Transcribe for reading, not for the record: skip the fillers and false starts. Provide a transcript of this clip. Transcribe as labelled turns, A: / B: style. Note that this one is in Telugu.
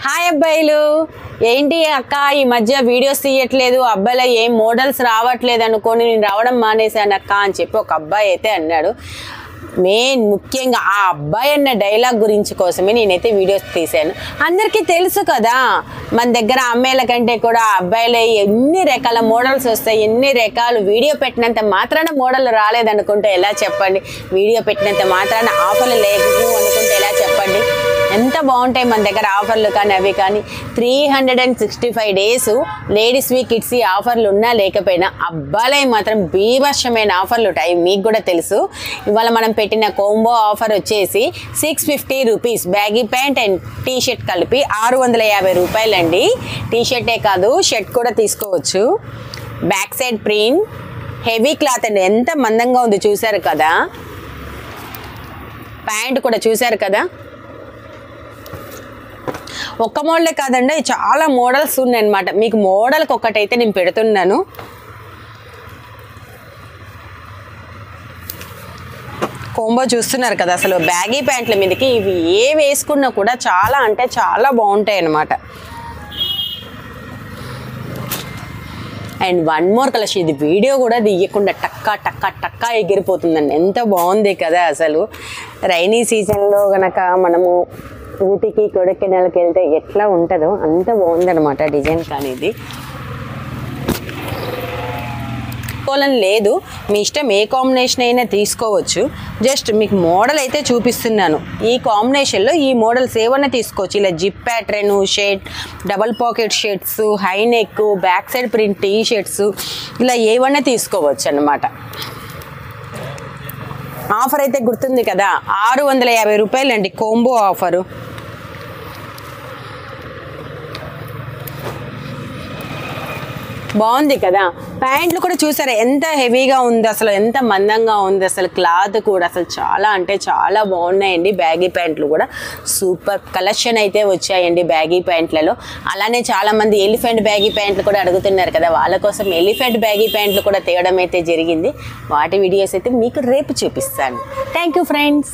A: హాయ్ అబ్బాయిలు, ఏంటి అక్క ఈ మధ్య వీడియోస్ తీయట్లేదు, అబ్బాయిలో ఏం మోడల్స్ రావట్లేదు అనుకోని నేను రావడం మానేశాను అక్క అని చెప్పి ఒక అబ్బాయి అయితే అన్నాడు. ముఖ్యంగా ఆ అబ్బాయి అన్న డైలాగ్ గురించి కోసమే నేనైతే వీడియోస్ తీశాను. అందరికీ తెలుసు కదా, మన దగ్గర అమ్మాయిల కంటే కూడా అబ్బాయిలే ఎన్ని రకాల మోడల్స్ వస్తాయి, ఎన్ని రకాలు. వీడియో పెట్టినంత మాత్రాన మోడల్ రాలేదనుకుంటే ఎలా చెప్పండి, వీడియో పెట్టినంత మాత్రాన ఆఫర్లు లేదు అనుకుంటే ఎలా చెప్పండి. ఎంత బాగుంటాయి మన దగ్గర ఆఫర్లు కానీ అవి కానీ. 365 days లేడీస్వి కిడ్స్వి ఆఫర్లు ఉన్నా లేకపోయినా అబ్బాయిలవి మాత్రం బీభత్సమైన ఆఫర్లు ఉంటాయి, మీకు కూడా తెలుసు. ఇవాళ మనం పెట్టిన కోంబో ఆఫర్ వచ్చేసి 650 rupees, baggy pant and T shirt కలిపి 650 రూపాయలు అండి. టీ షర్టే కాదు షర్ట్ కూడా తీసుకోవచ్చు. Back side print, heavy cloth అండి, ఎంత మందంగా ఉంది చూసారు కదా. ప్యాంట్ కూడా చూసారు కదా. ఒక్క మోడలే కాదండి, చాలా మోడల్స్ ఉన్నాయి అన్నమాట. మీకు మోడల్కి ఒక్కటైతే నేను పెడుతున్నాను. కోంబో చూస్తున్నారు కదా, అసలు బ్యాగీ ప్యాంట్ల మీదకి ఇవి ఏ వేసుకున్నా కూడా చాలా అంటే చాలా బాగుంటాయి అన్నమాట. అండ్ వన్ మోర్ కలెక్షన్, ఇది వీడియో కూడా తీయకుండా టక్కా టక్కా టక్కా ఎగిరిపోతుందండి, ఎంత బాగుంది కదా. అసలు రైనీ సీజన్లో గనక మనము ఊటీకి కొడైకెనాల్కి వెళ్తే ఎట్లా ఉంటుందో అంత బాగుందన్నమాట డిజైన్. కానీ ఇది కోలని లేదు, మీ ఇష్టం ఏ కాంబినేషన్ అయినా తీసుకోవచ్చు. జస్ట్ మీకు మోడల్ అయితే చూపిస్తున్నాను. ఈ కాంబినేషన్లో ఈ మోడల్స్ ఏమన్నా తీసుకోవచ్చు. ఇలా zip pattern shirt, double pocket shirts, high neck, back side print T shirts, ఇలా ఏమన్నా తీసుకోవచ్చు అన్నమాట. ఆఫర్ అయితే గుర్తుంది కదా, 650 రూపాయలు అండి కోంబో ఆఫరు. బాగుంది కదా. ప్యాంట్లు కూడా చూసారా ఎంత హెవీగా ఉంది, అసలు ఎంత మందంగా ఉంది. అసలు క్లాత్ కూడా అసలు చాలా అంటే చాలా బాగున్నాయండి. బ్యాగీ ప్యాంట్లు కూడా సూపర్ కలెక్షన్ అయితే వచ్చాయండి బ్యాగీ ప్యాంట్లలో. అలానే చాలామంది ఎలిఫెంట్ బ్యాగీ ప్యాంట్లు కూడా అడుగుతున్నారు కదా, వాళ్ళ కోసం ఎలిఫెంట్ బ్యాగీ ప్యాంట్లు కూడా తేవడం అయితే జరిగింది. వాటి వీడియోస్ అయితే మీకు రేపు చూపిస్తాను. Thank you friends.